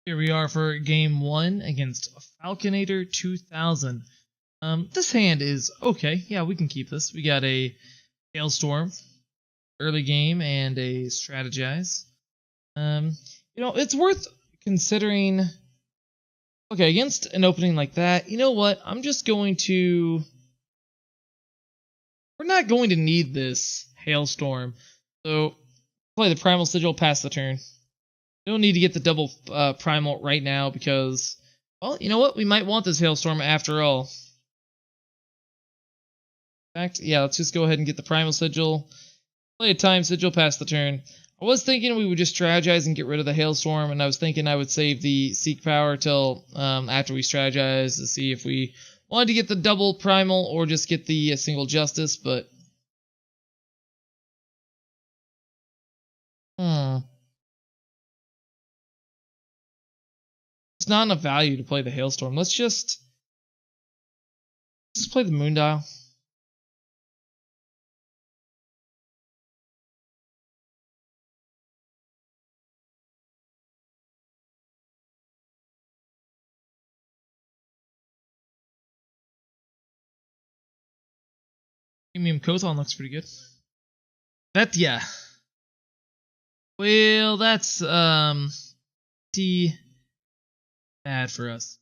Here we are for game 1 against Falconator 2000. This hand is okay. Yeah, we can keep this. We got a Hailstorm early game and a Strategize. It's worth considering. Okay, against an opening like that, you know what? I'm just going to. We're not going to need this Hailstorm. So, play the Primal Sigil, pass the turn. We don't need to get the double primal right now because, well, you know what? We might want this Hailstorm after all. In fact, yeah, let's just go ahead and get the Primal Sigil. Play a Time Sigil, pass the turn. I was thinking we would just strategize and get rid of the Hailstorm, and I was thinking I would save the Seek Power till after we strategize to see if we wanted to get the double primal or just get the single Justice, but... It's not enough value to play the Hailstorm. Let's just play the Moondial. Premium Kothon looks pretty good. That, yeah. Well, that's bad for us.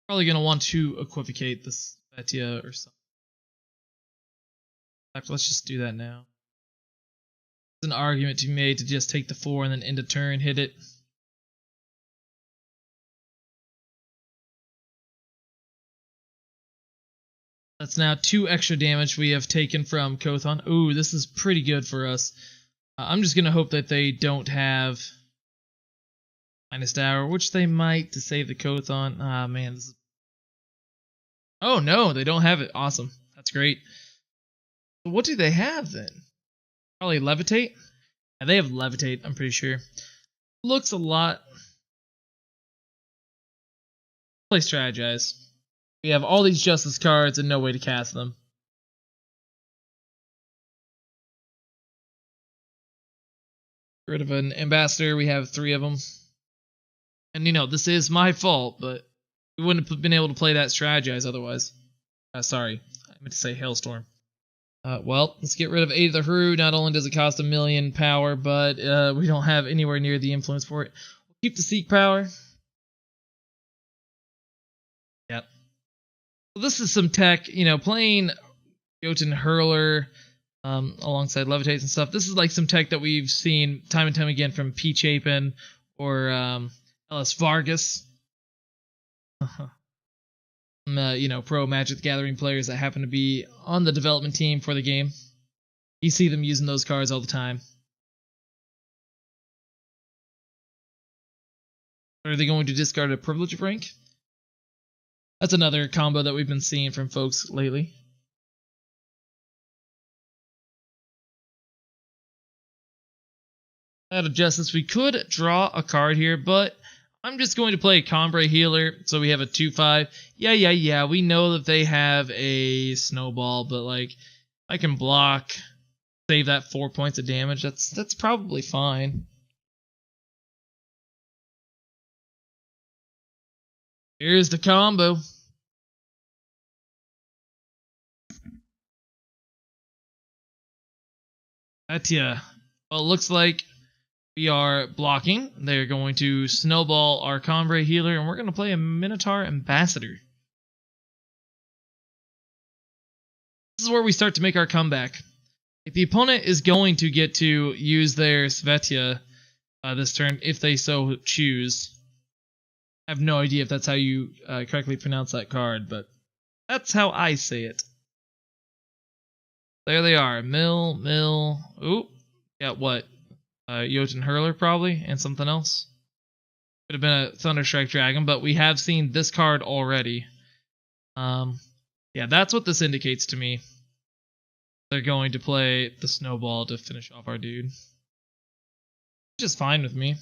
Probably gonna want to equivocate this Vetia or something. In fact, let's just do that now. There's an argument to be made to just take the 4 and then end a turn, hit it. That's now 2 extra damage we have taken from Kothon. Ooh, this is pretty good for us. I'm just gonna hope that they don't have Minus Dower, which they might to save the Kothon. Ah, man. Oh, no, they don't have it. Awesome. That's great. So what do they have, then? Probably Levitate? Yeah, they have Levitate, I'm pretty sure. Looks a lot... Play Strategize. We have all these Justice cards and no way to cast them. Get rid of an Ambassador. We have 3 of them. And, this is my fault, but we wouldn't have been able to play that Strategize otherwise. Sorry, I meant to say Hailstorm. Well, let's get rid of 8 of the Hru. Not only does it cost 1,000,000 power, but we don't have anywhere near the influence for it. We'll keep the Seek Power. Yep. So this is some tech, playing Jotun Hurler alongside Levitates and stuff. This is like some tech that we've seen time and time again from P. Chapin or Ellis Vargas. Pro Magic the Gathering players that happen to be on the development team for the game. You see them using those cards all the time. Are they going to discard a Privilege of Rank? That's another combo that we've been seeing from folks lately. Out of Justice, we could draw a card here, but I'm just going to play a Combrei Healer, so we have a 2/5. Yeah, we know that they have a Snowball, but, I can block, save that 4 points of damage, that's probably fine. Here's the combo. Well, it looks like we are blocking. They're going to snowball our Combrei Healer, and we're going to play a Minotaur Ambassador. This is where we start to make our comeback. If the opponent is going to get to use their Svetia this turn, if they so choose. I have no idea if that's how you correctly pronounce that card, but that's how I say it. There they are. Mill. Ooh. Got what? Jotun Hurler probably, and something else. Could have been a Thunderstrike Dragon, but we have seen this card already. Yeah, that's what this indicates to me. They're going to play the Snowball to finish off our dude. Which is fine with me.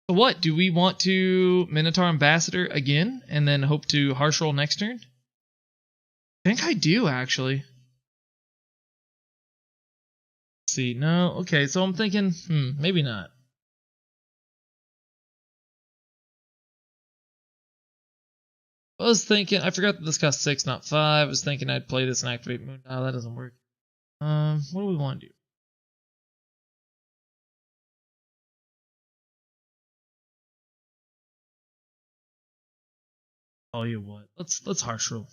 So what, do we want to Minotaur Ambassador again, and then hope to Harsh Roll next turn? I think I do, actually. see. No, okay, so I'm thinking, maybe not. I was thinking, I forgot that this costs 6, not 5. I was thinking I'd play this and activate Moondial. That doesn't work. What do we want to do? Tell you what, let's harsh rule.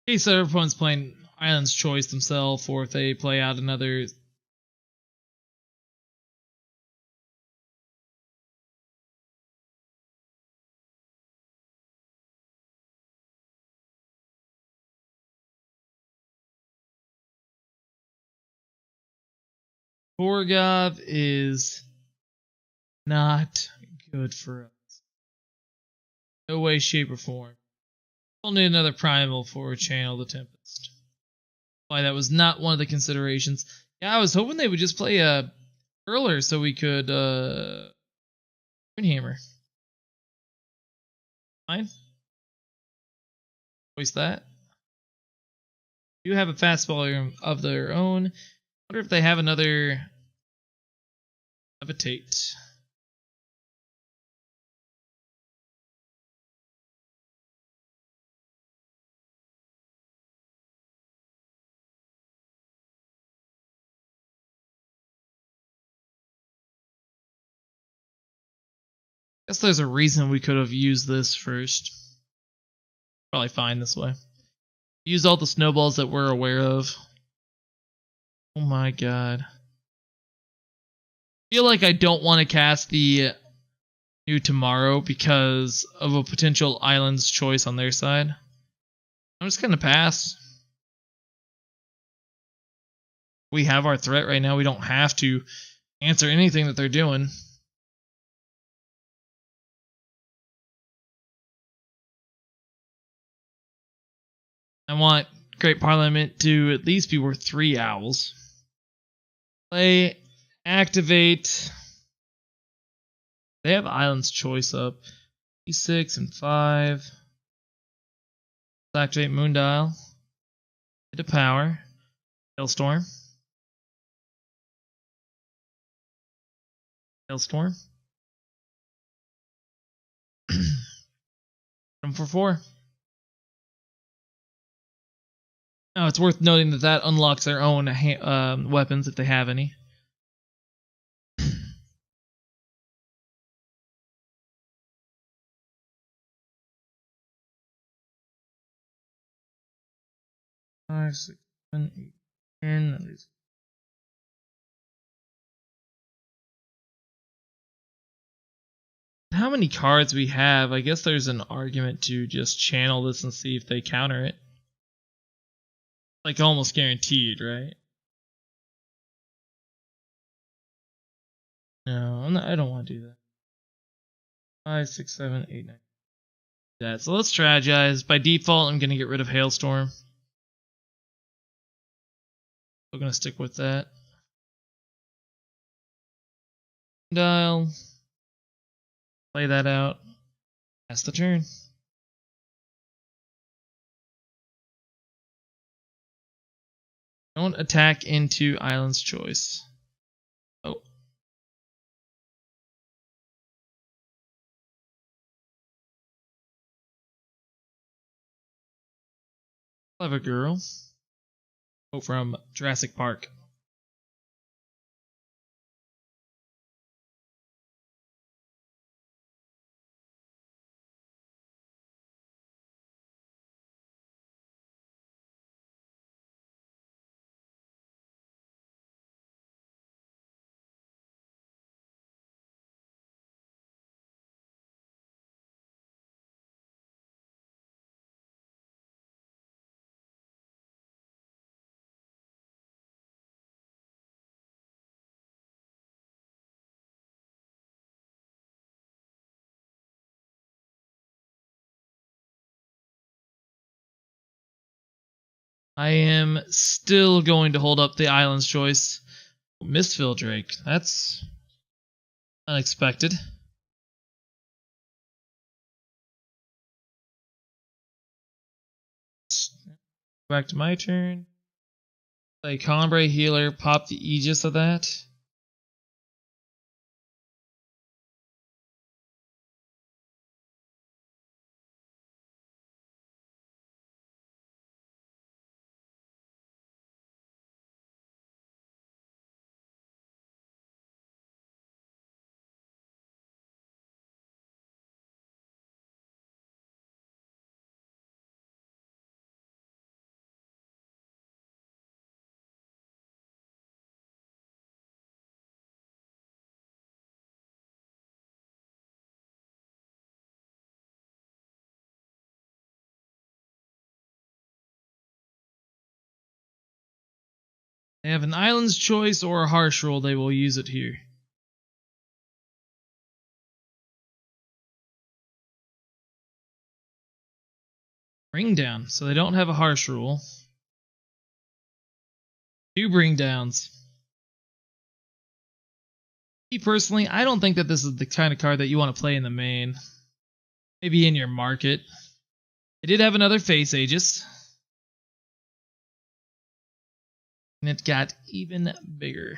In case everyone's playing Island's Choice themselves, or if they play out another. Torgov is not good for us. No way, shape, or form. We'll need another primal for Channel the Tempest. Why that was not one of the considerations. Yeah, I was hoping they would just play a Hurler so we could Hammer. Fine. Voice that. You have a fastball of their own. I wonder if they have another Levitate. Guess there's a reason we could have used this first. Probably fine this way. Use all the snowballs that we're aware of. Oh my god. I feel like I don't want to cast the New Tomorrow because of a potential Island's Choice on their side. I'm just gonna pass. We have our threat right now. We don't have to answer anything that they're doing. I want Great Parliament to at least be worth 3 owls. Play, activate. They have Island's Choice up. E6 and 5. Activate Moondial. Hit a power. Hailstorm. Hailstorm. Come for 4. Now it's worth noting that that unlocks their own weapons if they have any. Five, 6, 7, 8, 10. At least. How many cards we have? I guess there's an argument to just channel this and see if they counter it. Like almost guaranteed, right? No, I don't want to do that. 5, 6, 7, 8, 9. Yeah, so let's strategize. By default, I'm going to get rid of Hailstorm. We're going to stick with that. Dial. Play that out. That's the turn. Don't attack into Island's Choice. Oh. Clever girl. Oh, from Jurassic Park. I am still going to hold up the Island's Choice. Mistfill Drake. That's unexpected. Back to my turn. Play Combre Healer, pop the Aegis of that. They have an Island's Choice or a Harsh Roll, they will use it here. Bring down, so they don't have a Harsh Rule. 2 bring downs. Me personally, I don't think that this is the kind of card that you want to play in the main. Maybe in your market. It did have another Face Aegis. And it got even bigger.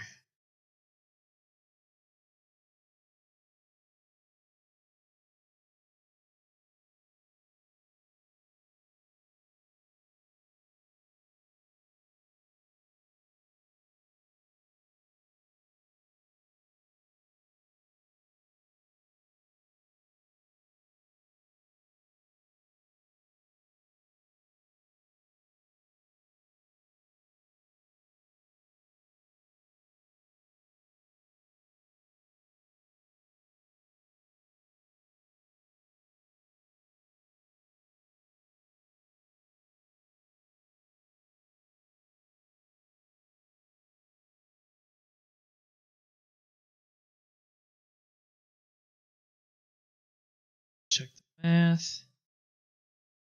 Check the math.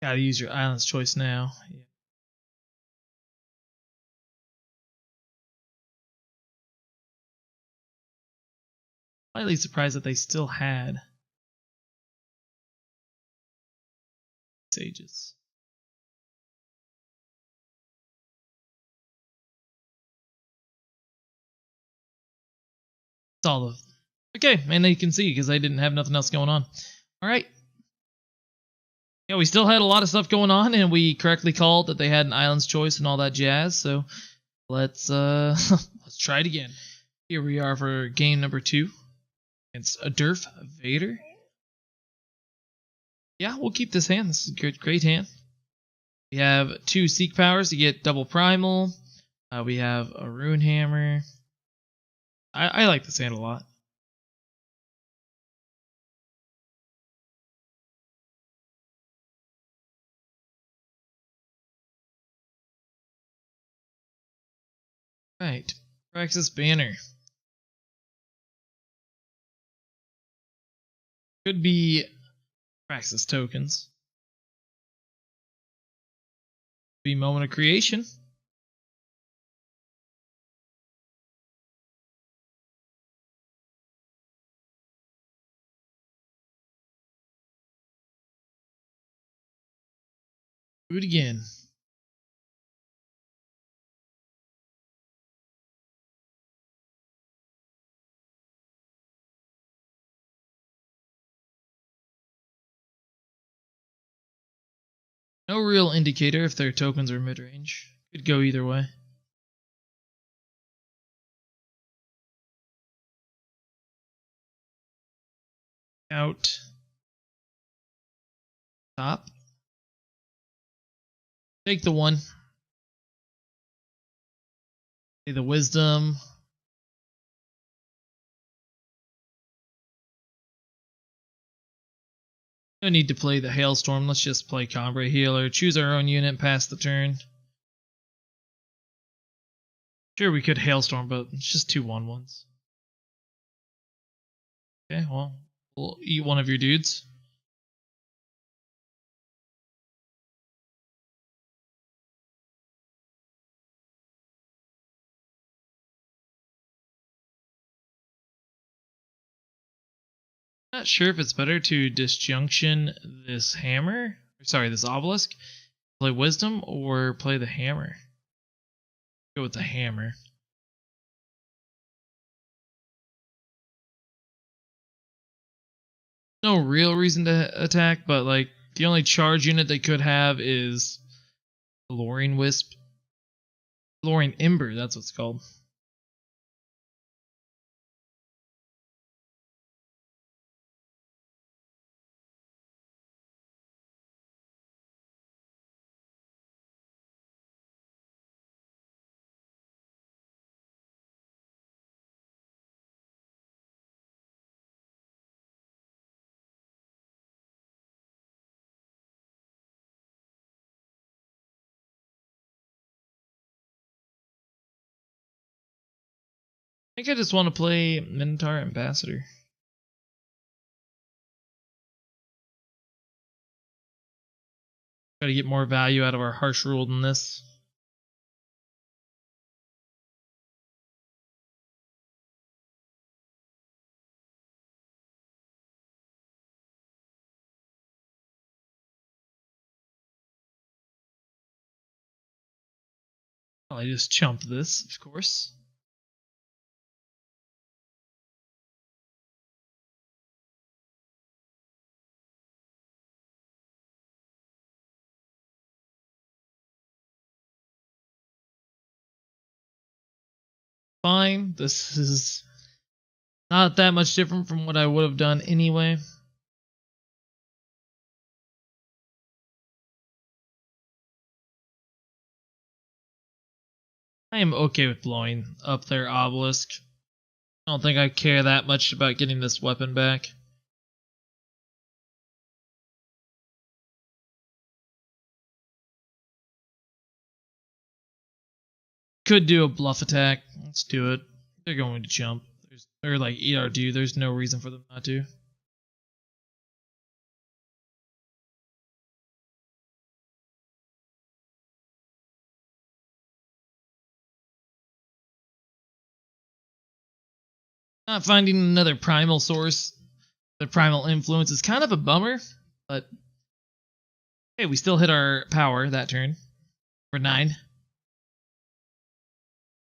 Gotta use your Island's Choice now. Yeah. Slightly surprised that they still had Sages. That's all of them. Okay, and you can see because I didn't have nothing else going on. Alright. Yeah, we still had a lot of stuff going on, and we correctly called that they had an Island's Choice and all that jazz, so let's let's try it again. Here we are for game number 2 against Adurf Vader. Yeah, we'll keep this hand. This is a great hand. We have 2 Seek powers to get double primal. We have a Rune Hammer. I like this hand a lot. Right, Praxis Banner. Could be Praxis tokens. Be Moment of Creation. Do it again. No real indicator if their tokens are mid-range. Could go either way. Out. Top. Take the 1. Play the Wisdom. No need to play the Hailstorm. Let's just play Combre Healer. Choose our own unit, pass the turn. Sure, we could Hailstorm, but it's just 2 1/1s. Okay, well, we'll eat one of your dudes. Not sure if it's better to disjunction this hammer, sorry, this obelisk, play Wisdom, or play the hammer. Go with the hammer. No real reason to attack, but like the only charge unit they could have is Loring Wisp. Loring Ember, that's what it's called. I think I just want to play Minotaur Ambassador. Try to get more value out of our harsh rule than this. I just chump this, of course. Fine. This is not that much different from what I would have done anyway. I am okay with blowing up their obelisk. I don't think I care that much about getting this weapon back. Could do a bluff attack. Let's do it. They're going to jump. Or like eat our dude. There's no reason for them not to. Not finding another primal source, the primal influence is kind of a bummer, but hey, we still hit our power that turn. For 9.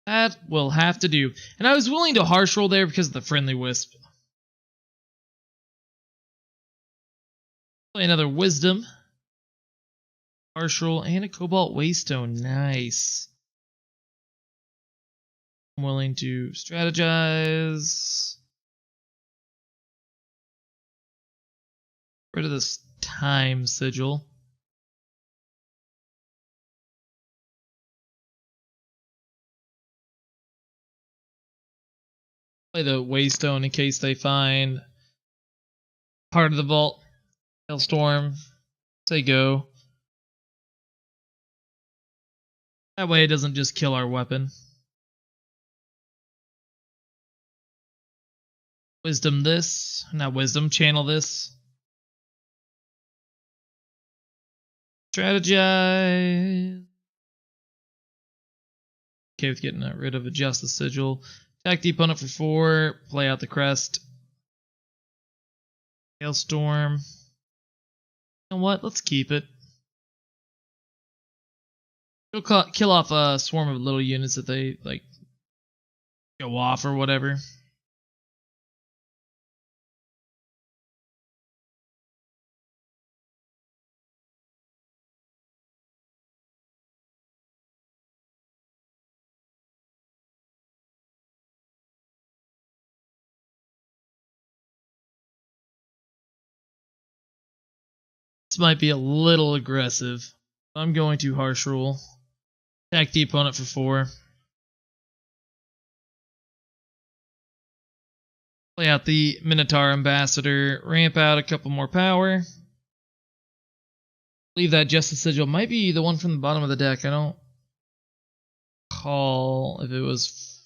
That will have to do. And I was willing to harsh roll there because of the friendly wisp. Play another wisdom. Harsh roll and a cobalt waystone. Nice. I'm willing to strategize. Get rid of this time sigil. Play the waystone in case they find part of the vault. Hailstorm. Say go. That way it doesn't just kill our weapon. Wisdom this. Not wisdom, channel this. Strategize. Okay with getting rid of a Justice Sigil. Attack the opponent for 4. Play out the crest. Hailstorm. You know what? Let's keep it. It'll kill off a swarm of little units that they like go off or whatever. This might be a little aggressive. I'm going to harsh rule. Attack the opponent for 4. Play out the Minotaur Ambassador. Ramp out a couple more power. Leave that Justice Sigil. Might be the one from the bottom of the deck. I don't recall if it was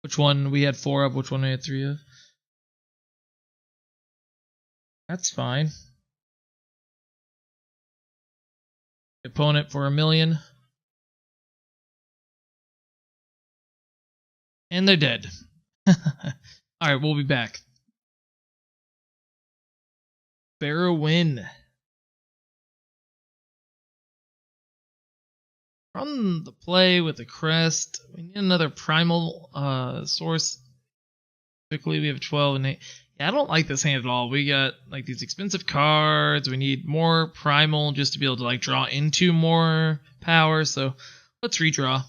which one we had 4 of, which one we had 3 of. That's fine. Opponent for 1,000,000. And they're dead. Alright, we'll be back. Barrow win. On the play with the crest. We need another primal source. Typically we have 12 and 8. Yeah, I don't like this hand at all. We got like these expensive cards. We need more primal just to be able to like draw into more power. So let's redraw.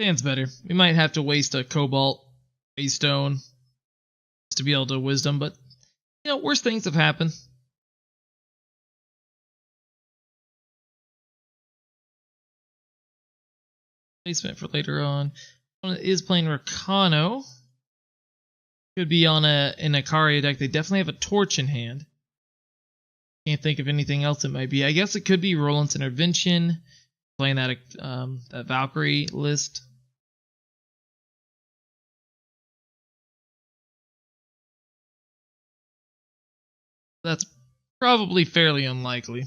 Stands better. We might have to waste a Cobalt, a Stone to be able to Wisdom, but you know, worse things have happened. Placement for later on. Is playing Rakano. Could be on an Ikaria deck. They definitely have a Torch in hand. Can't think of anything else it might be. I guess it could be Roland's Intervention. Playing that that Valkyrie list. That's probably fairly unlikely.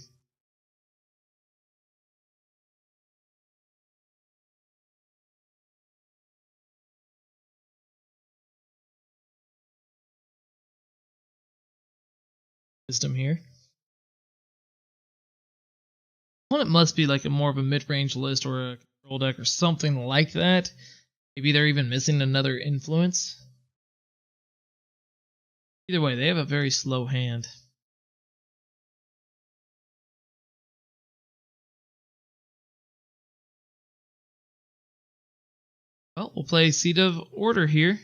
Wisdom here. Well, it must be like a more of a mid-range list or a control deck or something like that. Maybe they're even missing another influence. Either way, they have a very slow hand. Well, we'll play Seat of Order here.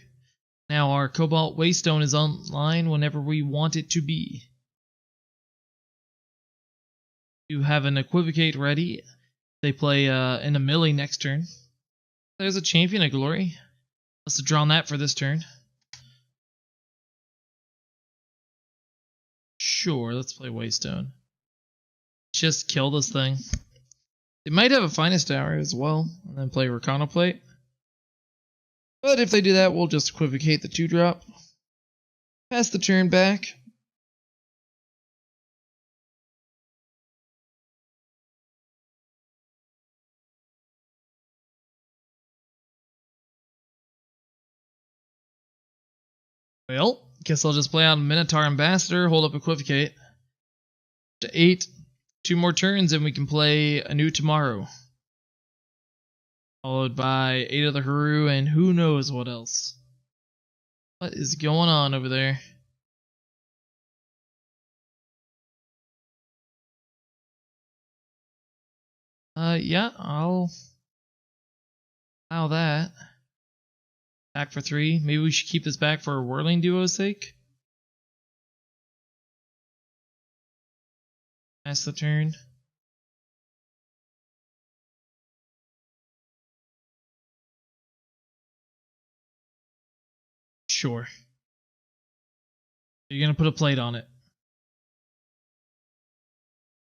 Now our Cobalt Waystone is online whenever we want it to be. You have an Equivocate ready. They play in a Millie next turn. There's a Champion of Glory. Must have drawn that for this turn. Sure, let's play Waystone. Just kill this thing. They might have a Finest Hour as well, and then play Rakano Plate. But if they do that, we'll just Equivocate the 2-drop. Pass the turn back. Well, guess I'll just play out Minotaur Ambassador, hold up Equivocate. To 8. 2 more turns and we can play Anew Tomorrow. Followed by 8 of the Haru and who knows what else. What is going on over there? Yeah, I'll allow that. Back for 3. Maybe we should keep this back for a Whirling Duo's sake. Pass the turn. Sure. You're gonna put a plate on it.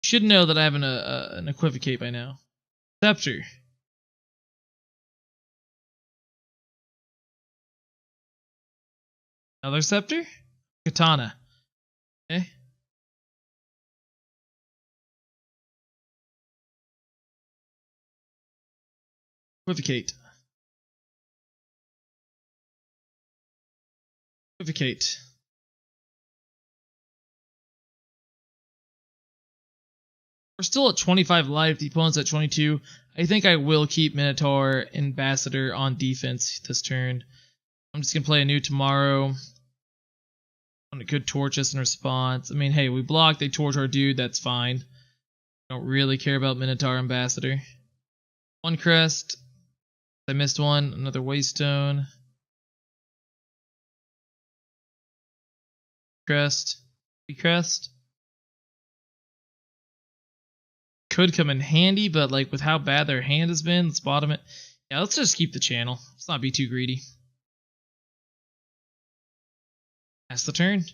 You should know that I have an Equivocate by now. Scepter. Another Scepter? Katana. Okay. Equivocate. Equivocate. We're still at 25 life. The opponent's at 22. I think I will keep Minotaur Ambassador on defense this turn. I'm just going to play Anew Tomorrow. On a good torch us in response. I mean, hey, we blocked. They torch our dude. That's fine. Don't really care about Minotaur Ambassador. 1 crest. I missed one. Another Waystone. Crest. 3 crest. Could come in handy, but like with how bad their hand has been, let's bottom it. Yeah, let's just keep the channel. Let's not be too greedy. Pass the turn.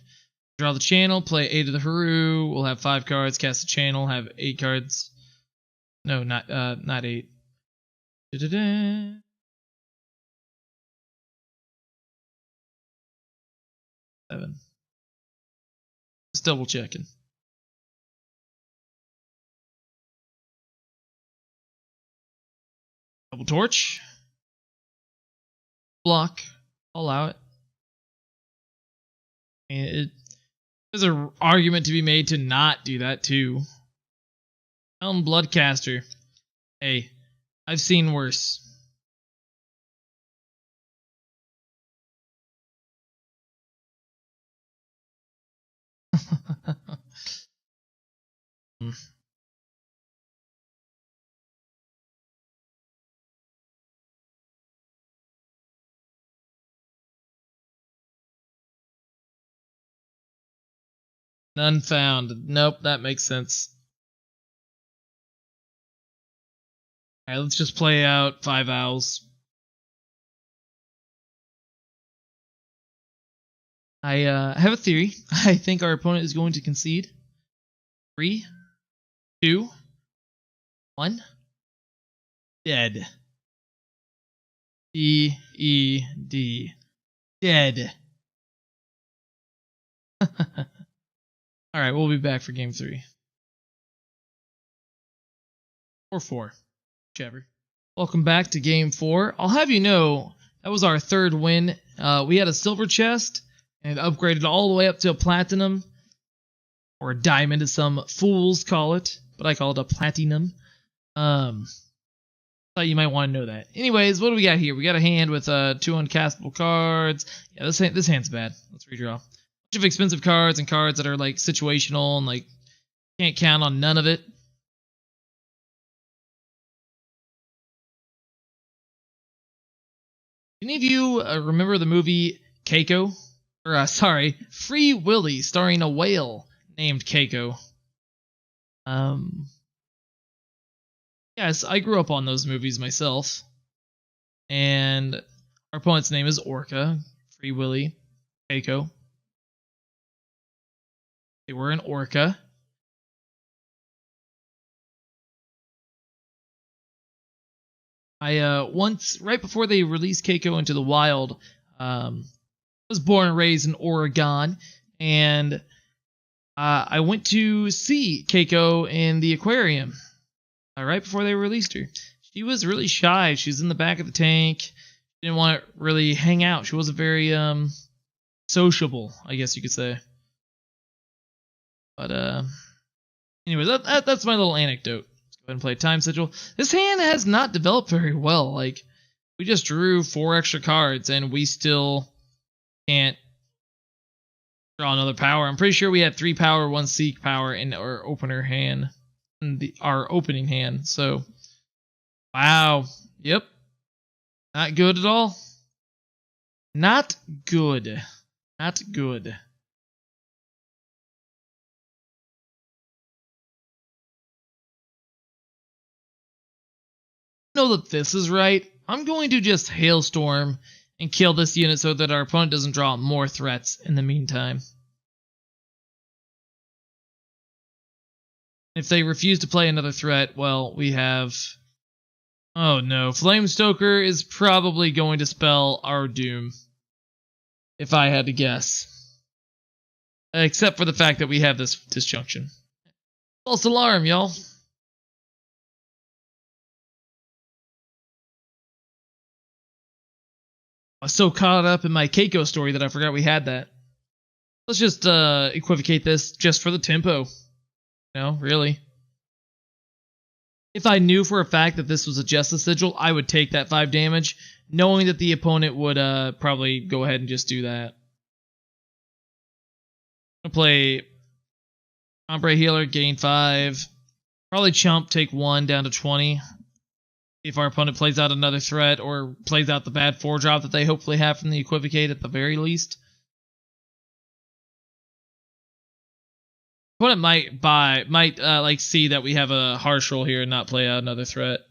Draw the channel, play 8 of the Haru. We'll have 5 cards. Cast the channel, have 8 cards. No, not 8. Da-da-da. Seven. Just double checking. Double torch. Block. Allow it. There's an argument to be made to not do that too. Helm Bloodcaster. Hey, I've seen worse. None found. Nope, that makes sense. Alright, let's just play out 5 owls. I have a theory. I think our opponent is going to concede. 3, 2, 1. Dead. D-E-D. Dead. Alright, we'll be back for game 3. Or 4. Whichever. Welcome back to game 4. I'll have you know, that was our 3rd win. We had a silver chest, and upgraded all the way up to a platinum. Or a diamond, as some fools call it. But I call it a platinum. Thought you might want to know that. Anyways, what do we got here? We got a hand with 2 uncastable cards. Yeah, this hand's bad. Let's redraw. Bunch of expensive cards and cards that are like situational and like can't count on none of it. Any of you remember the movie Keiko? Or sorry, Free Willy, starring a whale named Keiko. Yes, I grew up on those movies myself. And our opponent's name is Orca, Free Willy, Keiko. They were an orca. I once, right before they released Keiko into the wild, was born and raised in Oregon, and I went to see Keiko in the aquarium right before they released her. She was really shy. She's in the back of the tank. She didn't want to really hang out. She wasn't very sociable, I guess you could say. But anyway, that's my little anecdote. Let's go ahead and play time sigil. This hand has not developed very well. Like, we just drew 4 extra cards, and we still can't draw another power. I'm pretty sure we had 3 power, 1 seek power in our opener hand, in our opening hand. So, wow, yep, not good at all. Not good. Not good. Know that this is right. I'm going to just Hailstorm and kill this unit so that our opponent doesn't draw more threats in the meantime. If they refuse to play another threat, well, we have... Oh no, Flamestoker is probably going to spell our doom. If I had to guess. Except for the fact that we have this disjunction. False alarm, y'all. I was so caught up in my Keiko story that I forgot we had that. Let's just equivocate this just for the tempo. No, really. If I knew for a fact that this was a Justice Sigil, I would take that 5 damage, knowing that the opponent would probably go ahead and just do that. I'm gonna play Ombre Healer, gain 5. Probably Chump, take 1 down to 20. If our opponent plays out another threat or plays out the bad 4-drop that they hopefully have from the Equivocate at the very least. Opponent might like see that we have a harsh roll here and not play out another threat.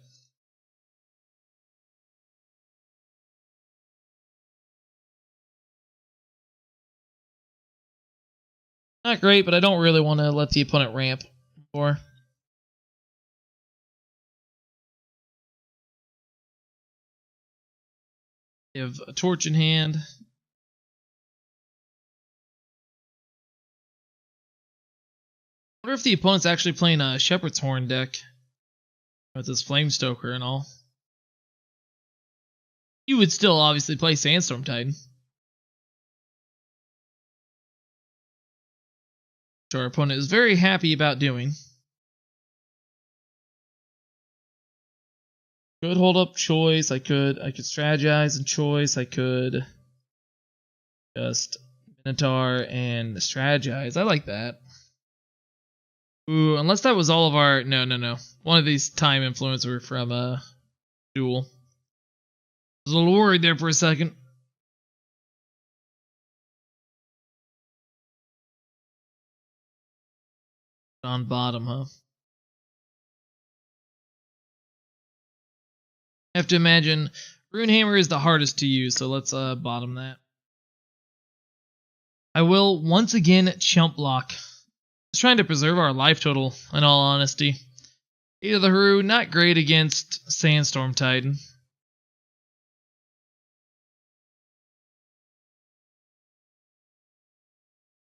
Not great, but I don't really want to let the opponent ramp more. We have a torch in hand. I wonder if the opponent's actually playing a Shepherd's Horn deck with this Flamestoker and all. You would still obviously play Sandstorm Titan. which our opponent is very happy about doing. Could hold up choice. I could strategize and choice. I could just Minotaur and strategize. I like that. Ooh, unless that was all of our... No. One of these time influence were from Duel. I was a little worried there for a second. On bottom, huh? I have to imagine Runehammer is the hardest to use, so let's bottom that. I will once again chump block. Just trying to preserve our life total, in all honesty. Either the Haru, not great against Sandstorm Titan.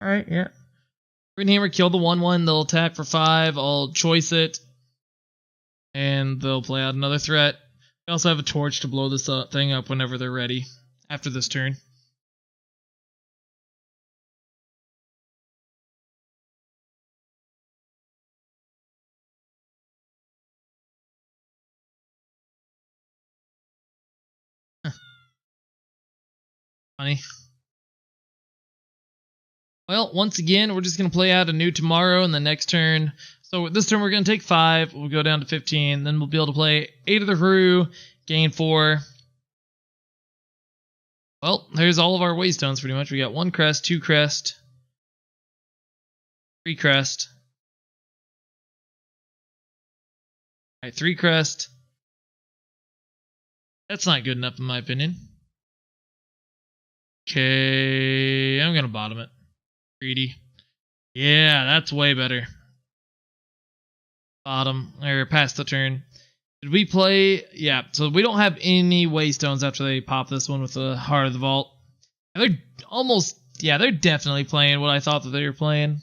Alright, yeah. Runehammer killed the 1/1, they'll attack for 5, I'll choice it. And they'll play out another threat. We also have a torch to blow this thing up whenever they're ready, after this turn. Funny. Well, once again, we're just going to play out a new tomorrow in the next turn. So this turn we're going to take 5, we'll go down to 15, then we'll be able to play 8 of the Haru, gain 4. Well, there's all of our waystones pretty much. We got 1 crest, 2 crest, 3 crest. Alright, 3 crest. That's not good enough in my opinion. Okay, I'm going to bottom it. Greedy. Yeah, that's way better. Bottom, or past the turn. Did we play? Yeah, so we don't have any waystones after they pop this one with the Heart of the Vault. And they're almost, yeah, they're definitely playing what I thought that they were playing.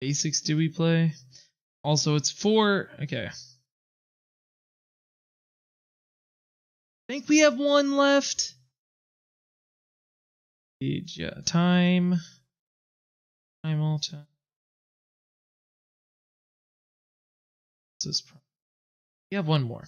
Basics do we play? Also, it's 4. Okay. I think we have 1 left. Time. Time all time. We have 1 more.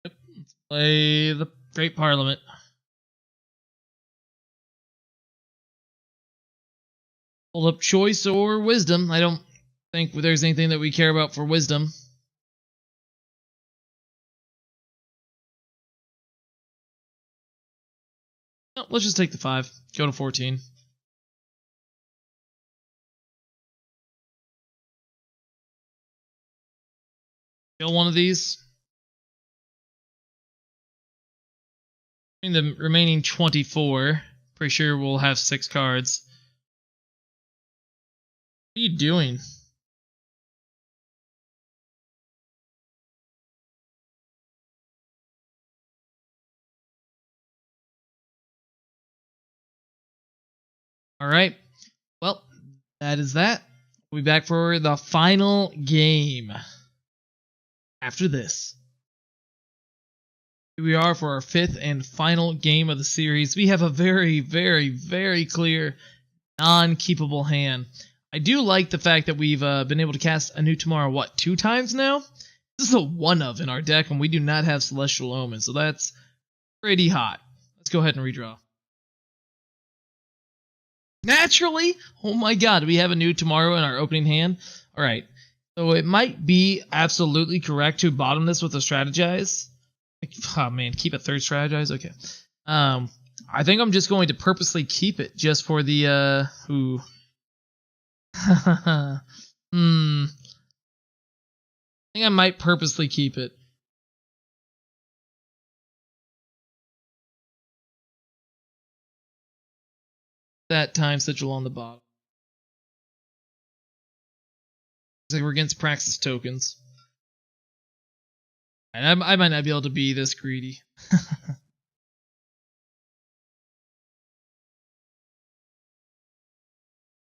Yep. Let's play the Great Parliament. Hold up choice or wisdom. I don't think there's anything that we care about for wisdom. No, let's just take the 5. Go to 14. Kill one of these. In the remaining 24, pretty sure we'll have 6 cards. What are you doing? Alright. Well, that is that. We'll be back for the final game. After this. Here we are for our 5th and final game of the series. We have a very, very, very clear non-keepable hand. I do like the fact that we've been able to cast a new Tomorrow, what, 2 times now? This is a 1 of in our deck, and we do not have Celestial Omen, so that's pretty hot. Let's go ahead and redraw. Naturally! Oh my god, we have a new Tomorrow in our opening hand. Alright, so it might be absolutely correct to bottom this with a Strategize. Oh man, keep a 3rd Strategize? Okay. I think I'm just going to purposely keep it just for the, I think I might purposely keep it. that time sigil on the bottom. Looks like we're against Praxis tokens. And I might not be able to be this greedy.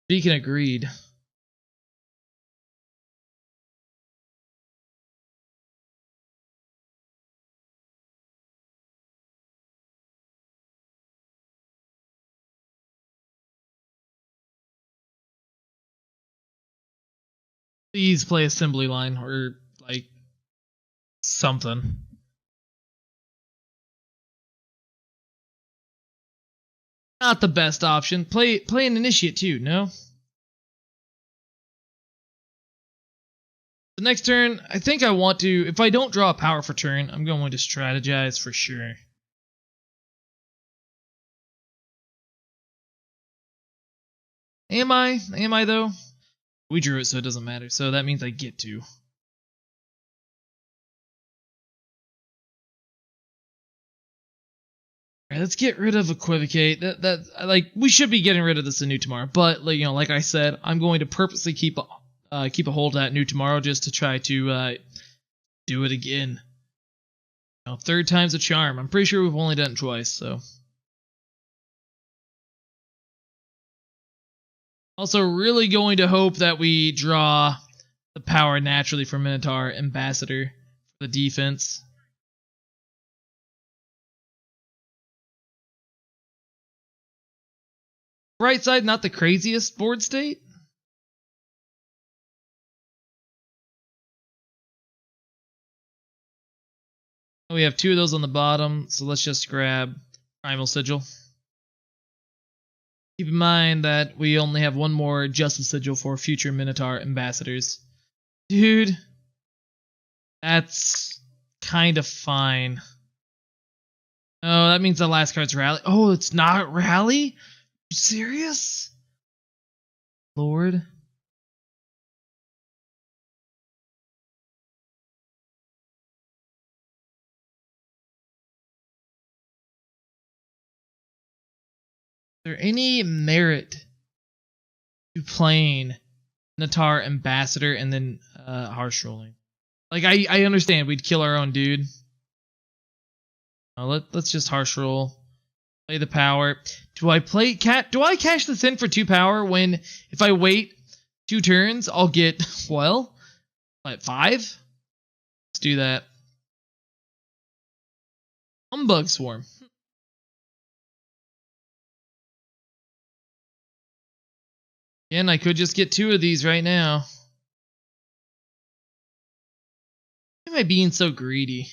Speaking of greed. Please play assembly line or like something. Not the best option. Play an initiate too, no? The next turn, I think I want to, if I don't draw a power for turn, I'm going to strategize for sure. Am I? Am I though? We drew it, so it doesn't matter. So that means I get to. Alright, let's get rid of Equivocate. That like we should be getting rid of this in New Tomorrow, but like, you know, like I said, I'm going to purposely keep a hold of that New Tomorrow just to try to do it again. You know, third time's a charm. I'm pretty sure we've only done it twice, so. Also, really going to hope that we draw the power naturally for Minotaur Ambassador for the defense. Right side, not the craziest board state. We have two of those on the bottom, so let's just grab Primal Sigil. Keep in mind that we only have one more Justice Sigil for future Minotaur Ambassadors. Dude, that's kind of fine. Oh, that means the last card's Rally. Oh, it's not Rally? You serious? Lord. Is there any merit to playing Minotaur Ambassador and then Harsh Rolling? Like, I understand we'd kill our own dude. Let's just Harsh Roll. Play the power. Do I cash this in for 2 power when if I wait 2 turns I'll get, well, what, 5? Let's do that. Humbug Swarm. Again, I could just get 2 of these right now. Why am I being so greedy?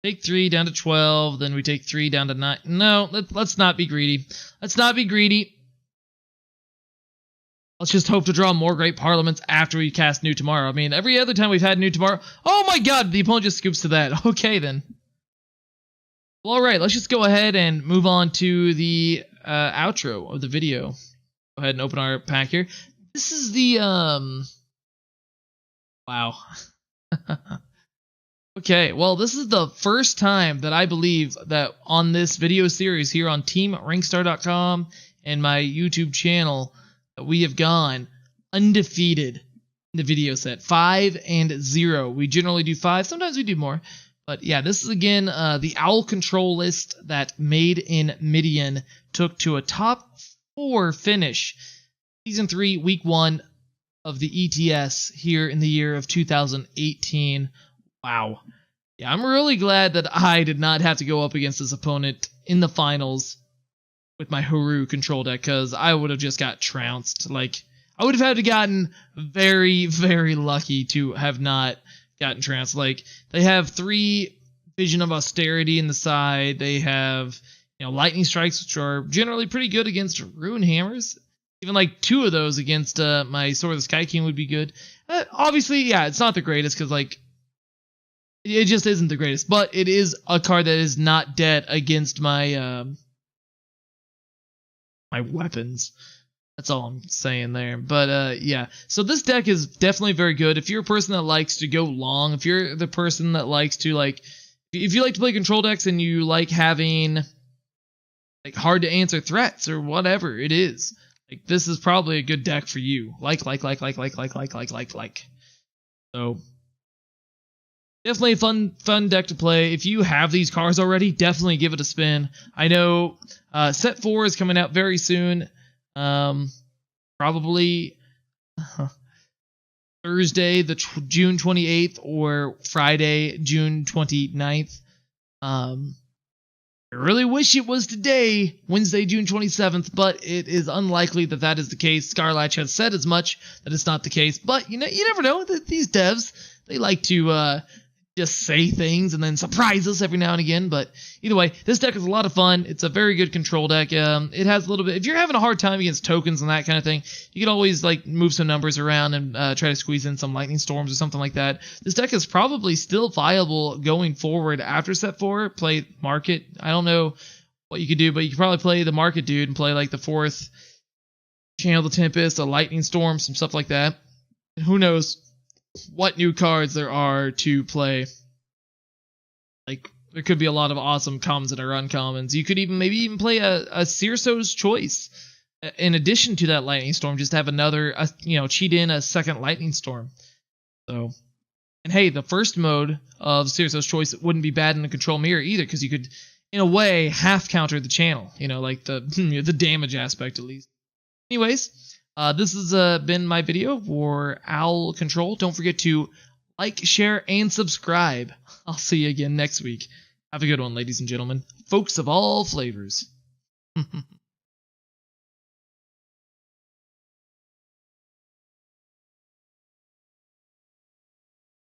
Take 3 down to 12, then we take 3 down to 9. No, let's not be greedy. Let's not be greedy. Let's just hope to draw more Great Parliaments after we cast New Tomorrow. I mean, every other time we've had New Tomorrow... Oh my god, the opponent just scoops to that. Okay, then. Well, alright, let's just go ahead and move on to the outro of the video. Go ahead and open our pack here. This is the, wow. Okay, well, this is the first time that I believe that on this video series here on TeamRankstar.com and my YouTube channel that we have gone undefeated in the video set. 5-0. We generally do 5. Sometimes we do more. But yeah, this is again the Owl Control list that Made in Midian took to a top 4 finish. Season 3, Week 1 of the ETS here in the year of 2018. Wow. Yeah, I'm really glad that I did not have to go up against this opponent in the finals with my Haru control deck, because I would have just got trounced. Like, I would have had to gotten very, very lucky to have not gotten trounced. Like, they have 3 Vision of Austerity in the side. They have, you know, Lightning Strikes, which are generally pretty good against Rune Hammers. Even like 2 of those against my Sword of the Sky King would be good. Obviously, yeah, it's not the greatest, because like, it just isn't the greatest, but it is a card that is not dead against my my weapons. That's all I'm saying there. But yeah, so this deck is definitely very good. If you're a person that likes to go long, if you're the person that likes to, like, if you like to play control decks and you like having like hard to answer threats or whatever it is. Like this is probably a good deck for you. Like. So definitely a fun deck to play. If you have these cards already, definitely give it a spin. I know set 4 is coming out very soon. Probably Thursday, June 28th, or Friday, June 29th. I really wish it was today, Wednesday, June 27th, but it is unlikely that that is the case. Scarlatch has said as much that it's not the case, but you never know. These devs, they like to just say things and then surprise us every now and again. But either way, this deck is a lot of fun. It's a very good control deck. It has a little bit. If you're having a hard time against tokens and that kind of thing, you can always like move some numbers around and try to squeeze in some lightning storms or something like that. This deck is probably still viable going forward after set 4. Play market. I don't know what you could do, but you could probably play the market dude and play like the 4th Channel the Tempest, a lightning storm, some stuff like that. And who knows what new cards there are to play. Like, there could be a lot of awesome commons that are uncommons. You could maybe even play a Searso's Choice in addition to that lightning storm. Just have another, cheat in a second lightning storm. So, and hey, the first mode of Searso's Choice wouldn't be bad in the control mirror either, because you could, in a way, half counter the channel. Like the the damage aspect at least. Anyways. This has been my video for Owl Control. Don't forget to like, share, and subscribe. I'll see you again next week. Have a good one, ladies and gentlemen. Folks of all flavors.